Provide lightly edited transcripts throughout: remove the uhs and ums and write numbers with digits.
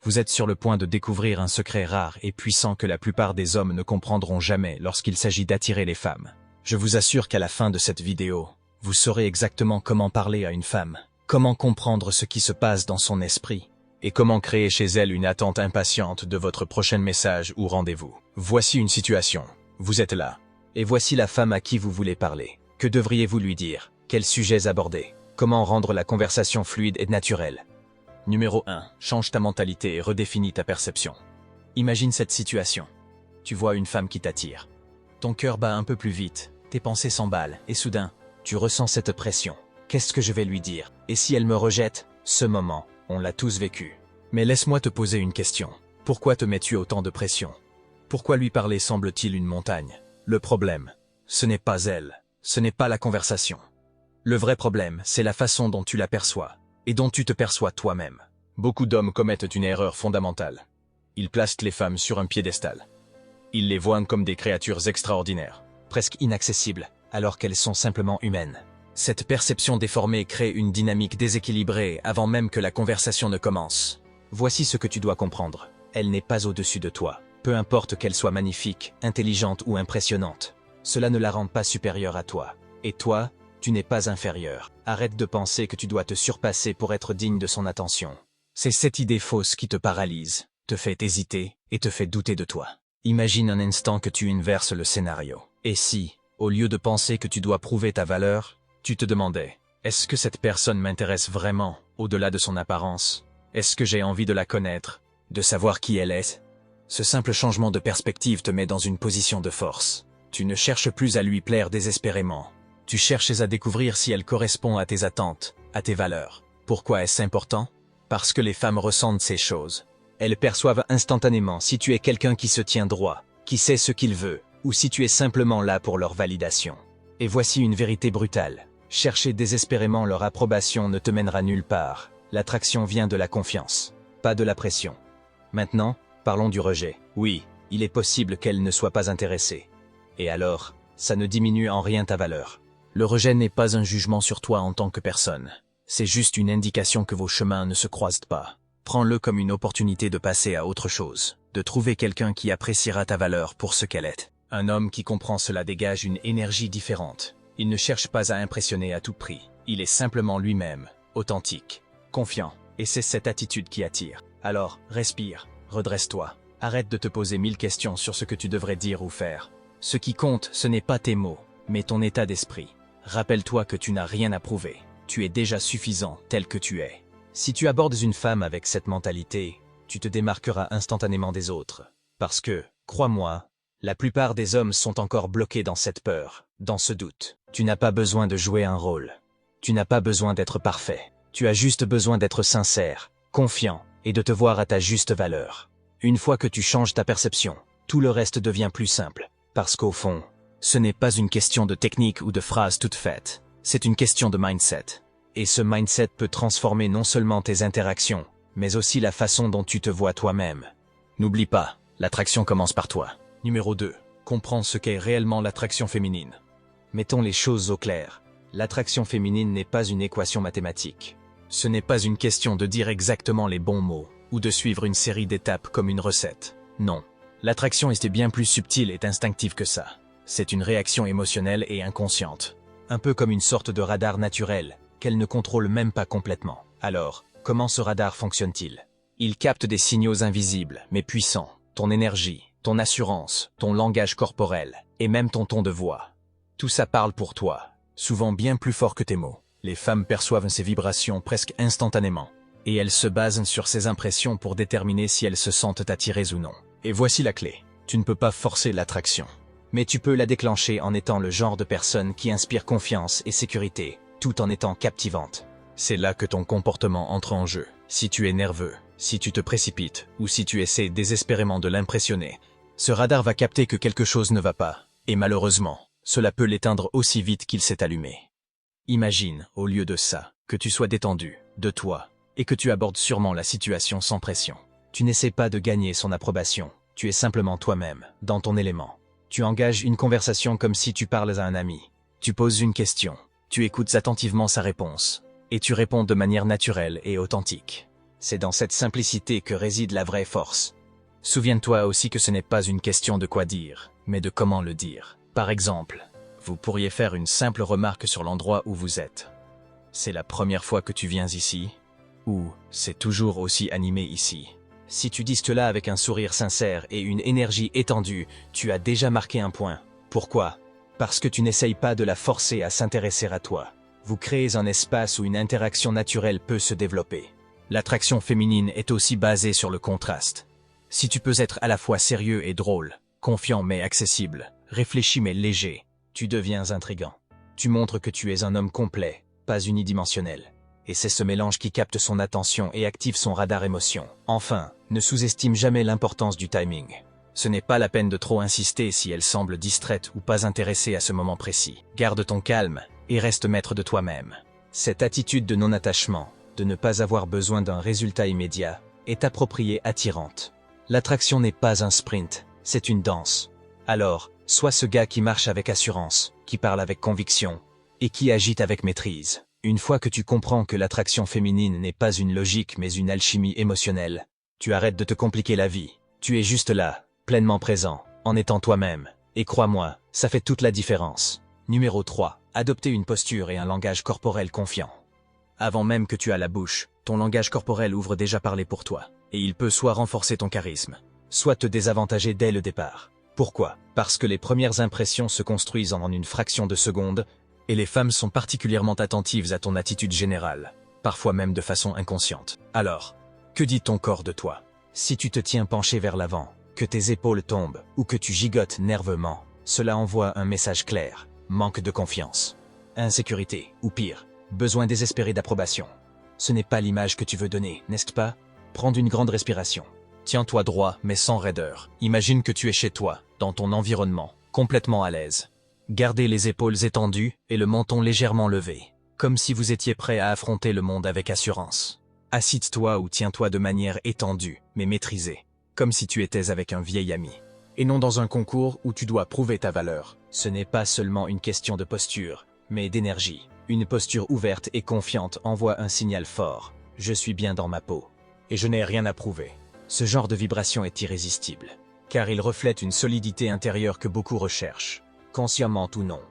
Vous êtes sur le point de découvrir un secret rare et puissant que la plupart des hommes ne comprendront jamais lorsqu'il s'agit d'attirer les femmes. Je vous assure qu'à la fin de cette vidéo, vous saurez exactement comment parler à une femme, comment comprendre ce qui se passe dans son esprit, et comment créer chez elle une attente impatiente de votre prochain message ou rendez-vous. Voici une situation. Vous êtes là. Et voici la femme à qui vous voulez parler. Que devriez-vous lui dire? Quels sujets aborder? Comment rendre la conversation fluide et naturelle? Numéro 1. Change ta mentalité et redéfinis ta perception. Imagine cette situation. Tu vois une femme qui t'attire. Ton cœur bat un peu plus vite, tes pensées s'emballent, et soudain, tu ressens cette pression. Qu'est-ce que je vais lui dire? Et si elle me rejette? Ce moment, on l'a tous vécu. Mais laisse-moi te poser une question. Pourquoi te mets-tu autant de pression? Pourquoi lui parler semble-t-il une montagne? Le problème, ce n'est pas elle, ce n'est pas la conversation. Le vrai problème, c'est la façon dont tu la perçois, et dont tu te perçois toi-même. Beaucoup d'hommes commettent une erreur fondamentale. Ils placent les femmes sur un piédestal. Ils les voient comme des créatures extraordinaires, presque inaccessibles, alors qu'elles sont simplement humaines. Cette perception déformée crée une dynamique déséquilibrée avant même que la conversation ne commence. Voici ce que tu dois comprendre. Elle n'est pas au-dessus de toi. Peu importe qu'elle soit magnifique, intelligente ou impressionnante. Cela ne la rend pas supérieure à toi. Et toi, tu n'es pas inférieur. Arrête de penser que tu dois te surpasser pour être digne de son attention. C'est cette idée fausse qui te paralyse, te fait hésiter et te fait douter de toi. Imagine un instant que tu inverses le scénario. Et si, au lieu de penser que tu dois prouver ta valeur, tu te demandais, est-ce que cette personne m'intéresse vraiment, au-delà de son apparence? Est-ce que j'ai envie de la connaître, de savoir qui elle est? Ce simple changement de perspective te met dans une position de force. Tu ne cherches plus à lui plaire désespérément. Tu cherches à découvrir si elle correspond à tes attentes, à tes valeurs. Pourquoi est-ce important? Parce que les femmes ressentent ces choses. Elles perçoivent instantanément si tu es quelqu'un qui se tient droit, qui sait ce qu'il veut, ou si tu es simplement là pour leur validation. Et voici une vérité brutale. Chercher désespérément leur approbation ne te mènera nulle part. L'attraction vient de la confiance, pas de la pression. Maintenant, parlons du rejet. Oui, il est possible qu'elle ne soit pas intéressée. Et alors, ça ne diminue en rien ta valeur. Le rejet n'est pas un jugement sur toi en tant que personne. C'est juste une indication que vos chemins ne se croisent pas. Prends-le comme une opportunité de passer à autre chose, de trouver quelqu'un qui appréciera ta valeur pour ce qu'elle est. Un homme qui comprend cela dégage une énergie différente. Il ne cherche pas à impressionner à tout prix. Il est simplement lui-même, authentique, confiant. Et c'est cette attitude qui attire. Alors, respire, redresse-toi. Arrête de te poser 1000 questions sur ce que tu devrais dire ou faire. Ce qui compte, ce n'est pas tes mots, mais ton état d'esprit. Rappelle-toi que tu n'as rien à prouver. Tu es déjà suffisant tel que tu es. Si tu abordes une femme avec cette mentalité, tu te démarqueras instantanément des autres. Parce que, crois-moi, la plupart des hommes sont encore bloqués dans cette peur, dans ce doute. Tu n'as pas besoin de jouer un rôle. Tu n'as pas besoin d'être parfait. Tu as juste besoin d'être sincère, confiant et de te voir à ta juste valeur. Une fois que tu changes ta perception, tout le reste devient plus simple. Parce qu'au fond, ce n'est pas une question de technique ou de phrases toutes faites. C'est une question de mindset. Et ce mindset peut transformer non seulement tes interactions, mais aussi la façon dont tu te vois toi-même. N'oublie pas, l'attraction commence par toi. Numéro 2. Comprends ce qu'est réellement l'attraction féminine. Mettons les choses au clair. L'attraction féminine n'est pas une équation mathématique. Ce n'est pas une question de dire exactement les bons mots, ou de suivre une série d'étapes comme une recette. Non. L'attraction est bien plus subtile et instinctive que ça. C'est une réaction émotionnelle et inconsciente. Un peu comme une sorte de radar naturel, qu'elle ne contrôle même pas complètement. Alors, comment ce radar fonctionne-t-il? Il capte des signaux invisibles, mais puissants. Ton énergie, ton assurance, ton langage corporel, et même ton ton de voix. Tout ça parle pour toi, souvent bien plus fort que tes mots. Les femmes perçoivent ces vibrations presque instantanément, et elles se basent sur ces impressions pour déterminer si elles se sentent attirées ou non. Et voici la clé. Tu ne peux pas forcer l'attraction, mais tu peux la déclencher en étant le genre de personne qui inspire confiance et sécurité, tout en étant captivante. C'est là que ton comportement entre en jeu. Si tu es nerveux, si tu te précipites, ou si tu essaies désespérément de l'impressionner, ce radar va capter que quelque chose ne va pas, et malheureusement, cela peut l'éteindre aussi vite qu'il s'est allumé. Imagine, au lieu de ça, que tu sois détendu, de toi, et que tu abordes sûrement la situation sans pression. Tu n'essaies pas de gagner son approbation, tu es simplement toi-même, dans ton élément. Tu engages une conversation comme si tu parles à un ami. Tu poses une question, tu écoutes attentivement sa réponse, et tu réponds de manière naturelle et authentique. C'est dans cette simplicité que réside la vraie force. Souviens-toi aussi que ce n'est pas une question de quoi dire, mais de comment le dire. Par exemple, vous pourriez faire une simple remarque sur l'endroit où vous êtes. C'est la première fois que tu viens ici? Ou c'est toujours aussi animé ici? Si tu dis cela avec un sourire sincère et une énergie étendue, tu as déjà marqué un point. Pourquoi? Parce que tu n'essayes pas de la forcer à s'intéresser à toi. Vous créez un espace où une interaction naturelle peut se développer. L'attraction féminine est aussi basée sur le contraste. Si tu peux être à la fois sérieux et drôle, confiant mais accessible, réfléchi mais léger, tu deviens intriguant. Tu montres que tu es un homme complet, pas unidimensionnel. Et c'est ce mélange qui capte son attention et active son radar émotion. Enfin, ne sous-estime jamais l'importance du timing. Ce n'est pas la peine de trop insister si elle semble distraite ou pas intéressée à ce moment précis. Garde ton calme et reste maître de toi-même. Cette attitude de non-attachement, de ne pas avoir besoin d'un résultat immédiat, est appropriée, attirante. L'attraction n'est pas un sprint, c'est une danse. Alors, sois ce gars qui marche avec assurance, qui parle avec conviction, et qui agite avec maîtrise. Une fois que tu comprends que l'attraction féminine n'est pas une logique mais une alchimie émotionnelle, tu arrêtes de te compliquer la vie. Tu es juste là, pleinement présent, en étant toi-même. Et crois-moi, ça fait toute la différence. Numéro 3. Adopter une posture et un langage corporel confiant. Avant même que tu aies la bouche, ton langage corporel ouvre déjà parler pour toi. Et il peut soit renforcer ton charisme, soit te désavantager dès le départ. Pourquoi? Parce que les premières impressions se construisent en une fraction de seconde, et les femmes sont particulièrement attentives à ton attitude générale, parfois même de façon inconsciente. Alors, que dit ton corps de toi? Si tu te tiens penché vers l'avant, que tes épaules tombent, ou que tu gigotes nerveusement, cela envoie un message clair: manque de confiance, insécurité, ou pire, besoin désespéré d'approbation. Ce n'est pas l'image que tu veux donner, n'est-ce pas? Prends une grande respiration. Tiens-toi droit, mais sans raideur. Imagine que tu es chez toi, dans ton environnement, complètement à l'aise. Gardez les épaules étendues et le menton légèrement levé, comme si vous étiez prêt à affronter le monde avec assurance. Assieds-toi ou tiens-toi de manière étendue, mais maîtrisée, comme si tu étais avec un vieil ami. Et non dans un concours où tu dois prouver ta valeur. Ce n'est pas seulement une question de posture, mais d'énergie. Une posture ouverte et confiante envoie un signal fort. Je suis bien dans ma peau. Et je n'ai rien à prouver. Ce genre de vibration est irrésistible, car il reflète une solidité intérieure que beaucoup recherchent, consciemment ou non.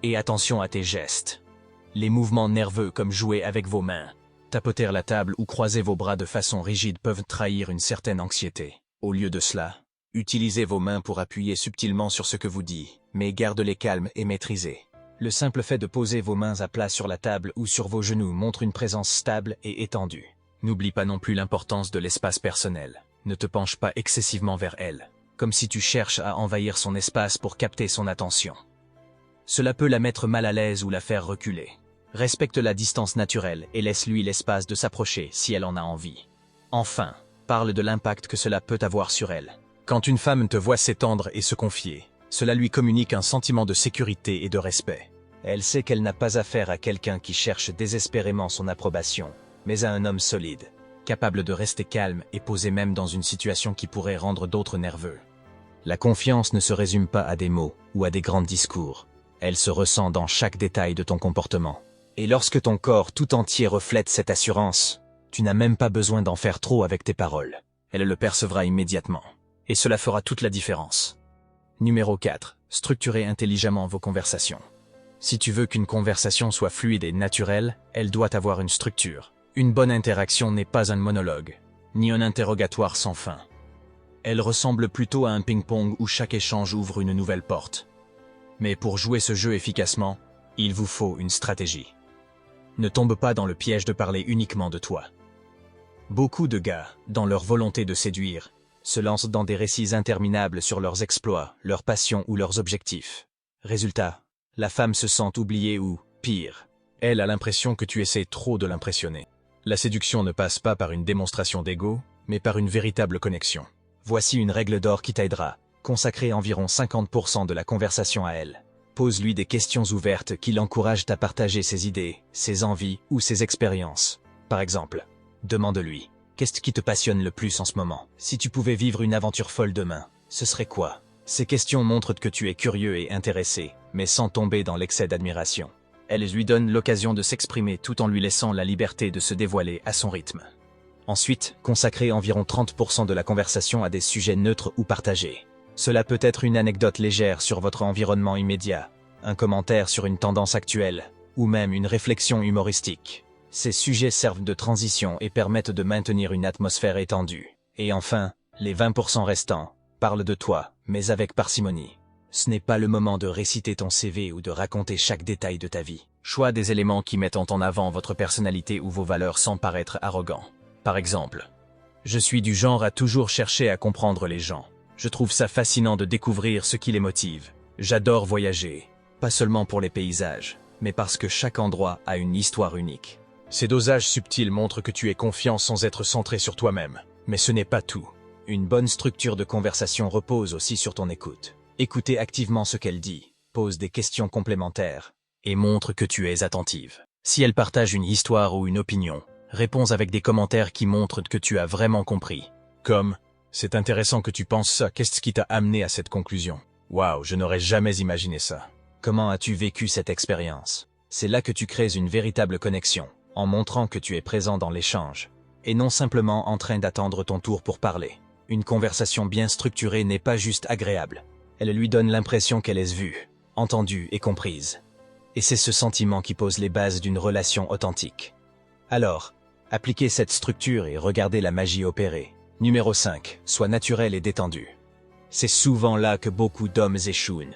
Et attention à tes gestes. Les mouvements nerveux comme jouer avec vos mains, tapoter la table ou croiser vos bras de façon rigide peuvent trahir une certaine anxiété. Au lieu de cela, utilisez vos mains pour appuyer subtilement sur ce que vous dites, mais gardez-les calmes et maîtrisés. Le simple fait de poser vos mains à plat sur la table ou sur vos genoux montre une présence stable et étendue. N'oublie pas non plus l'importance de l'espace personnel. Ne te penche pas excessivement vers elle, comme si tu cherches à envahir son espace pour capter son attention. Cela peut la mettre mal à l'aise ou la faire reculer. Respecte la distance naturelle et laisse-lui l'espace de s'approcher si elle en a envie. Enfin, parle de l'impact que cela peut avoir sur elle. Quand une femme te voit s'étendre et se confier, cela lui communique un sentiment de sécurité et de respect. Elle sait qu'elle n'a pas affaire à quelqu'un qui cherche désespérément son approbation, mais à un homme solide, capable de rester calme et posé même dans une situation qui pourrait rendre d'autres nerveux. La confiance ne se résume pas à des mots ou à des grands discours. Elle se ressent dans chaque détail de ton comportement. Et lorsque ton corps tout entier reflète cette assurance, tu n'as même pas besoin d'en faire trop avec tes paroles. Elle le percevra immédiatement. Et cela fera toute la différence. Numéro 4. Structurez intelligemment vos conversations. Si tu veux qu'une conversation soit fluide et naturelle, elle doit avoir une structure. Une bonne interaction n'est pas un monologue, ni un interrogatoire sans fin. Elle ressemble plutôt à un ping-pong où chaque échange ouvre une nouvelle porte. Mais pour jouer ce jeu efficacement, il vous faut une stratégie. Ne tombe pas dans le piège de parler uniquement de toi. Beaucoup de gars, dans leur volonté de séduire, se lancent dans des récits interminables sur leurs exploits, leurs passions ou leurs objectifs. Résultat, la femme se sent oubliée ou, pire, elle a l'impression que tu essaies trop de l'impressionner. La séduction ne passe pas par une démonstration d'ego, mais par une véritable connexion. Voici une règle d'or qui t'aidera. Consacrer environ 50% de la conversation à elle. Pose-lui des questions ouvertes qui l'encouragent à partager ses idées, ses envies ou ses expériences. Par exemple, demande-lui « Qu'est-ce qui te passionne le plus en ce moment? Si tu pouvais vivre une aventure folle demain, ce serait quoi ?» Ces questions montrent que tu es curieux et intéressé, mais sans tomber dans l'excès d'admiration. Elles lui donnent l'occasion de s'exprimer tout en lui laissant la liberté de se dévoiler à son rythme. Ensuite, consacrez environ 30% de la conversation à des sujets neutres ou partagés. Cela peut être une anecdote légère sur votre environnement immédiat, un commentaire sur une tendance actuelle, ou même une réflexion humoristique. Ces sujets servent de transition et permettent de maintenir une atmosphère étendue. Et enfin, les 20% restants, parlent de toi, mais avec parcimonie. Ce n'est pas le moment de réciter ton CV ou de raconter chaque détail de ta vie. Choisis des éléments qui mettent en avant votre personnalité ou vos valeurs sans paraître arrogant. Par exemple, je suis du genre à toujours chercher à comprendre les gens. Je trouve ça fascinant de découvrir ce qui les motive. J'adore voyager, pas seulement pour les paysages, mais parce que chaque endroit a une histoire unique. Ces dosages subtils montrent que tu es confiant sans être centré sur toi-même. Mais ce n'est pas tout. Une bonne structure de conversation repose aussi sur ton écoute. Écoutez activement ce qu'elle dit, pose des questions complémentaires, et montre que tu es attentive. Si elle partage une histoire ou une opinion, réponds avec des commentaires qui montrent que tu as vraiment compris. Comme « C'est intéressant que tu penses ça, qu'est-ce qui t'a amené à cette conclusion ?»« Waouh, je n'aurais jamais imaginé ça. » Comment as-tu vécu cette expérience? C'est là que tu crées une véritable connexion, en montrant que tu es présent dans l'échange, et non simplement en train d'attendre ton tour pour parler. Une conversation bien structurée n'est pas juste agréable. Elle lui donne l'impression qu'elle est vue, entendue et comprise. Et c'est ce sentiment qui pose les bases d'une relation authentique. Alors, appliquez cette structure et regardez la magie opérer. Numéro 5. Sois naturel et détendu. C'est souvent là que beaucoup d'hommes échouent.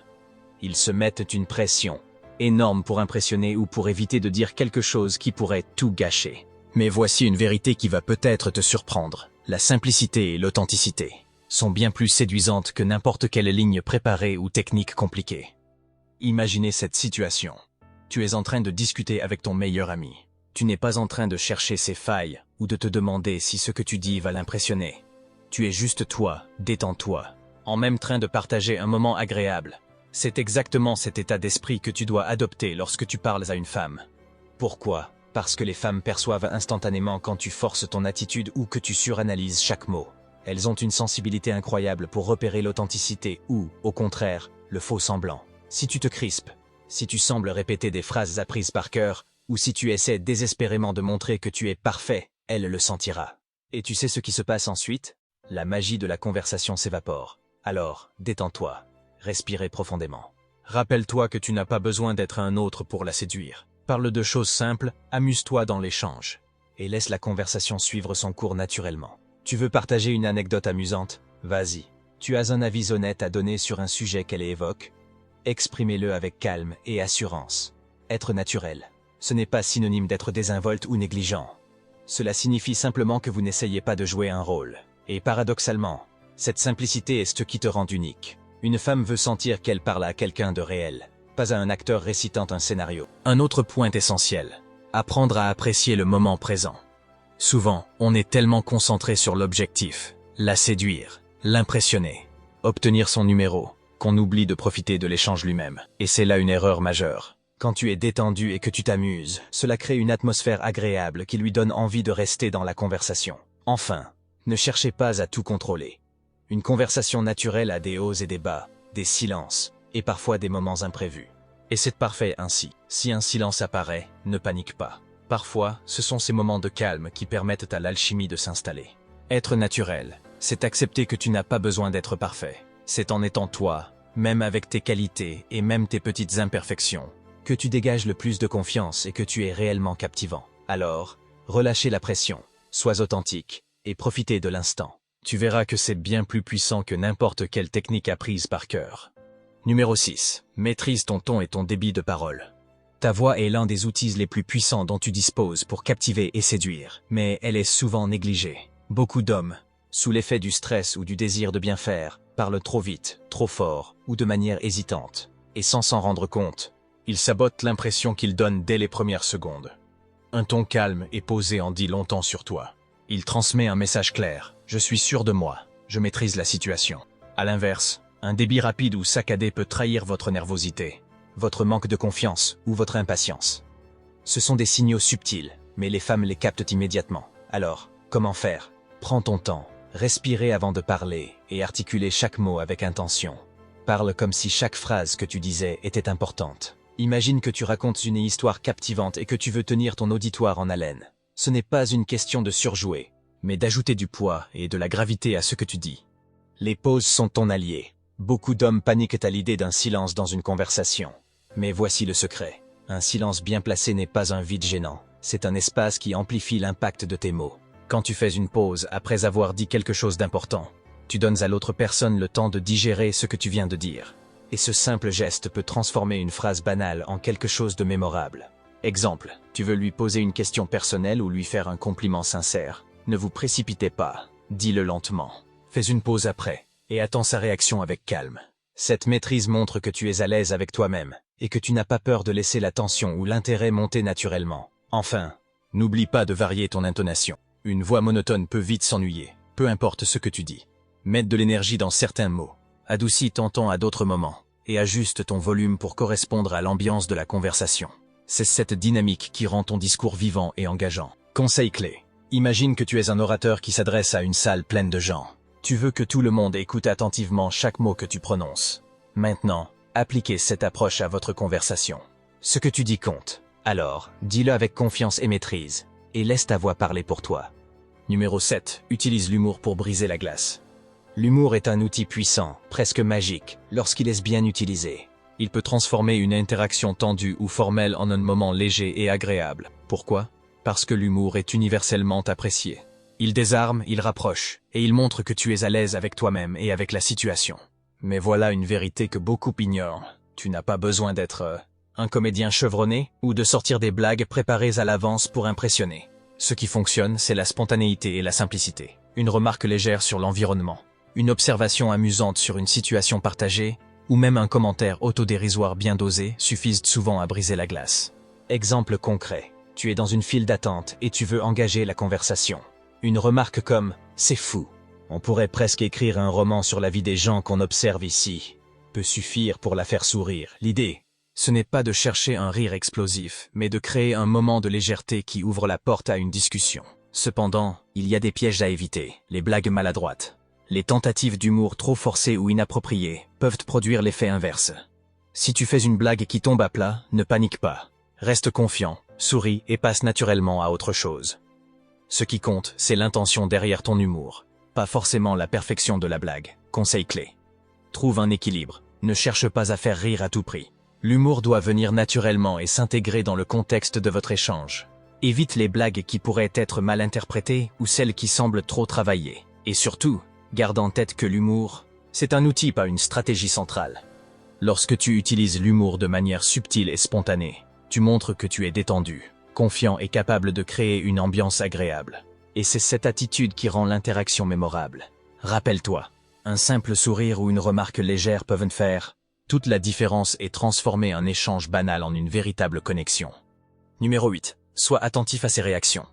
Ils se mettent une pression énorme pour impressionner ou pour éviter de dire quelque chose qui pourrait tout gâcher. Mais voici une vérité qui va peut-être te surprendre. La simplicité et l'authenticité sont bien plus séduisantes que n'importe quelle ligne préparée ou technique compliquée. Imaginez cette situation. Tu es en train de discuter avec ton meilleur ami. Tu n'es pas en train de chercher ses failles ou de te demander si ce que tu dis va l'impressionner. Tu es juste toi, détends-toi, en même train de partager un moment agréable. C'est exactement cet état d'esprit que tu dois adopter lorsque tu parles à une femme. Pourquoi ? Parce que les femmes perçoivent instantanément quand tu forces ton attitude ou que tu suranalyses chaque mot. Elles ont une sensibilité incroyable pour repérer l'authenticité ou, au contraire, le faux semblant. Si tu te crispes, si tu sembles répéter des phrases apprises par cœur, ou si tu essaies désespérément de montrer que tu es parfait, elle le sentira. Et tu sais ce qui se passe ensuite? La magie de la conversation s'évapore. Alors, détends-toi. Respirez profondément. Rappelle-toi que tu n'as pas besoin d'être un autre pour la séduire. Parle de choses simples, amuse-toi dans l'échange, et laisse la conversation suivre son cours naturellement. Tu veux partager une anecdote amusante? Vas-y. Tu as un avis honnête à donner sur un sujet qu'elle évoque? Exprimez-le avec calme et assurance. Être naturel, ce n'est pas synonyme d'être désinvolte ou négligent. Cela signifie simplement que vous n'essayez pas de jouer un rôle. Et paradoxalement, cette simplicité est ce qui te rend unique. Une femme veut sentir qu'elle parle à quelqu'un de réel, pas à un acteur récitant un scénario. Un autre point essentiel, apprendre à apprécier le moment présent. Souvent, on est tellement concentré sur l'objectif, la séduire, l'impressionner, obtenir son numéro, qu'on oublie de profiter de l'échange lui-même. Et c'est là une erreur majeure. Quand tu es détendu et que tu t'amuses, cela crée une atmosphère agréable qui lui donne envie de rester dans la conversation. Enfin, ne cherchez pas à tout contrôler. Une conversation naturelle a des hauts et des bas, des silences, et parfois des moments imprévus. Et c'est parfait ainsi. Si un silence apparaît, ne panique pas. Parfois, ce sont ces moments de calme qui permettent à l'alchimie de s'installer. Être naturel, c'est accepter que tu n'as pas besoin d'être parfait. C'est en étant toi, même avec tes qualités et même tes petites imperfections, que tu dégages le plus de confiance et que tu es réellement captivant. Alors, relâchez la pression, sois authentique et profitez de l'instant. Tu verras que c'est bien plus puissant que n'importe quelle technique apprise par cœur. Numéro 6. Maîtrise ton ton et ton débit de parole. Ta voix est l'un des outils les plus puissants dont tu disposes pour captiver et séduire, mais elle est souvent négligée. Beaucoup d'hommes, sous l'effet du stress ou du désir de bien faire, parlent trop vite, trop fort ou de manière hésitante, et sans s'en rendre compte, ils sabotent l'impression qu'ils donnent dès les premières secondes. Un ton calme et posé en dit longtemps sur toi. Il transmet un message clair. Je suis sûr de moi. Je maîtrise la situation. À l'inverse, un débit rapide ou saccadé peut trahir votre nervosité, votre manque de confiance ou votre impatience. Ce sont des signaux subtils, mais les femmes les captent immédiatement. Alors, comment faire? Prends ton temps, respirez avant de parler et articulez chaque mot avec intention. Parle comme si chaque phrase que tu disais était importante. Imagine que tu racontes une histoire captivante et que tu veux tenir ton auditoire en haleine. Ce n'est pas une question de surjouer, mais d'ajouter du poids et de la gravité à ce que tu dis. Les pauses sont ton allié. Beaucoup d'hommes paniquent à l'idée d'un silence dans une conversation. Mais voici le secret. Un silence bien placé n'est pas un vide gênant. C'est un espace qui amplifie l'impact de tes mots. Quand tu fais une pause après avoir dit quelque chose d'important, tu donnes à l'autre personne le temps de digérer ce que tu viens de dire. Et ce simple geste peut transformer une phrase banale en quelque chose de mémorable. Exemple, tu veux lui poser une question personnelle ou lui faire un compliment sincère. Ne vous précipitez pas, dis-le lentement. Fais une pause après, et attends sa réaction avec calme. Cette maîtrise montre que tu es à l'aise avec toi-même, et que tu n'as pas peur de laisser la tension ou l'intérêt monter naturellement. Enfin, n'oublie pas de varier ton intonation. Une voix monotone peut vite s'ennuyer, peu importe ce que tu dis. Mets de l'énergie dans certains mots, adoucis ton ton à d'autres moments, et ajuste ton volume pour correspondre à l'ambiance de la conversation. C'est cette dynamique qui rend ton discours vivant et engageant. Conseil clé. Imagine que tu es un orateur qui s'adresse à une salle pleine de gens. Tu veux que tout le monde écoute attentivement chaque mot que tu prononces. Maintenant, appliquez cette approche à votre conversation. Ce que tu dis compte. Alors, dis-le avec confiance et maîtrise, et laisse ta voix parler pour toi. Numéro 7. Utilise l'humour pour briser la glace. L'humour est un outil puissant, presque magique, lorsqu'il est bien utilisé. Il peut transformer une interaction tendue ou formelle en un moment léger et agréable. Pourquoi? Parce que l'humour est universellement apprécié. Il désarme, il rapproche, et il montre que tu es à l'aise avec toi-même et avec la situation. Mais voilà une vérité que beaucoup ignorent. Tu n'as pas besoin d'être un comédien chevronné ou de sortir des blagues préparées à l'avance pour impressionner. Ce qui fonctionne, c'est la spontanéité et la simplicité. Une remarque légère sur l'environnement, une observation amusante sur une situation partagée, ou même un commentaire autodérisoire bien dosé suffisent souvent à briser la glace. Exemple concret. Tu es dans une file d'attente et tu veux engager la conversation. Une remarque comme « c'est fou ». On pourrait presque écrire un roman sur la vie des gens qu'on observe ici. Peut suffire pour la faire sourire. L'idée, ce n'est pas de chercher un rire explosif, mais de créer un moment de légèreté qui ouvre la porte à une discussion. Cependant, il y a des pièges à éviter, les blagues maladroites. Les tentatives d'humour trop forcées ou inappropriées peuvent produire l'effet inverse. Si tu fais une blague qui tombe à plat, ne panique pas. Reste confiant, souris et passe naturellement à autre chose. Ce qui compte, c'est l'intention derrière ton humour, pas forcément la perfection de la blague. Conseil clé. Trouve un équilibre, ne cherche pas à faire rire à tout prix. L'humour doit venir naturellement et s'intégrer dans le contexte de votre échange. Évite les blagues qui pourraient être mal interprétées ou celles qui semblent trop travaillées. Et surtout, garde en tête que l'humour, c'est un outil, pas une stratégie centrale. Lorsque tu utilises l'humour de manière subtile et spontanée, tu montres que tu es détendu, confiant et capable de créer une ambiance agréable. Et c'est cette attitude qui rend l'interaction mémorable. Rappelle-toi, un simple sourire ou une remarque légère peuvent faire toute la différence et transformer un échange banal en une véritable connexion. Numéro 8. Sois attentif à ses réactions.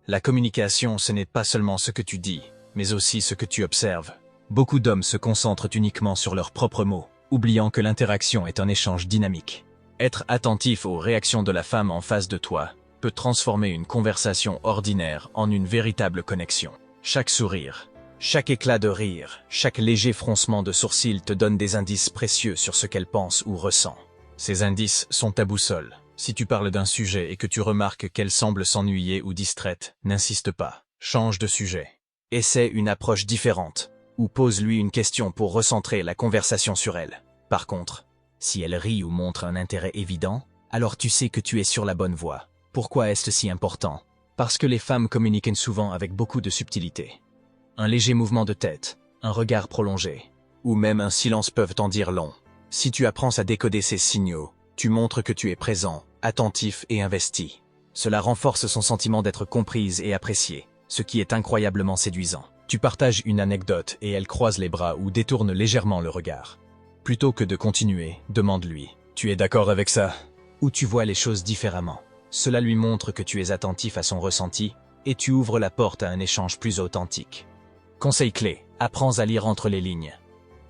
La communication, ce n'est pas seulement ce que tu dis, mais aussi ce que tu observes. Beaucoup d'hommes se concentrent uniquement sur leurs propres mots, oubliant que l'interaction est un échange dynamique. Être attentif aux réactions de la femme en face de toi peut transformer une conversation ordinaire en une véritable connexion. Chaque sourire, chaque éclat de rire, chaque léger froncement de sourcils te donne des indices précieux sur ce qu'elle pense ou ressent. Ces indices sont ta boussole. Si tu parles d'un sujet et que tu remarques qu'elle semble s'ennuyer ou distraite, n'insiste pas. Change de sujet. Essaie une approche différente, ou pose-lui une question pour recentrer la conversation sur elle. Par contre, si elle rit ou montre un intérêt évident, alors tu sais que tu es sur la bonne voie. Pourquoi est-ce si important? Parce que les femmes communiquent souvent avec beaucoup de subtilité. Un léger mouvement de tête, un regard prolongé, ou même un silence peuvent en dire long. Si tu apprends à décoder ces signaux, tu montres que tu es présent, attentif et investi. Cela renforce son sentiment d'être comprise et appréciée, ce qui est incroyablement séduisant. Tu partages une anecdote et elle croise les bras ou détourne légèrement le regard. Plutôt que de continuer, demande-lui « Tu es d'accord avec ça ?» ou tu vois les choses différemment. Cela lui montre que tu es attentif à son ressenti et tu ouvres la porte à un échange plus authentique. Conseil clé, apprends à lire entre les lignes.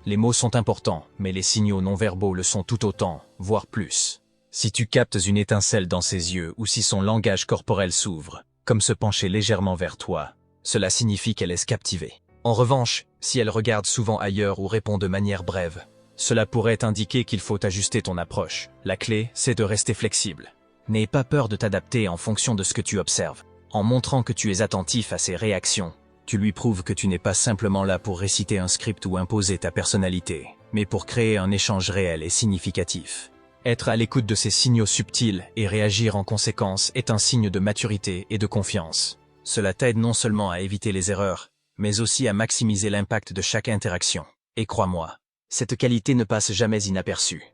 Les mots sont importants, mais les signaux non-verbaux le sont tout autant, voire plus. Si tu captes une étincelle dans ses yeux ou si son langage corporel s'ouvre, comme se pencher légèrement vers toi, cela signifie qu'elle est captivée. En revanche, si elle regarde souvent ailleurs ou répond de manière brève, cela pourrait indiquer qu'il faut ajuster ton approche. La clé, c'est de rester flexible. N'aie pas peur de t'adapter en fonction de ce que tu observes. En montrant que tu es attentif à ses réactions, Tu lui prouves que tu n'es pas simplement là pour réciter un script ou imposer ta personnalité, mais pour créer un échange réel et significatif. Être à l'écoute de ces signaux subtils et réagir en conséquence est un signe de maturité et de confiance. Cela t'aide non seulement à éviter les erreurs, mais aussi à maximiser l'impact de chaque interaction. Et crois-moi, cette qualité ne passe jamais inaperçue.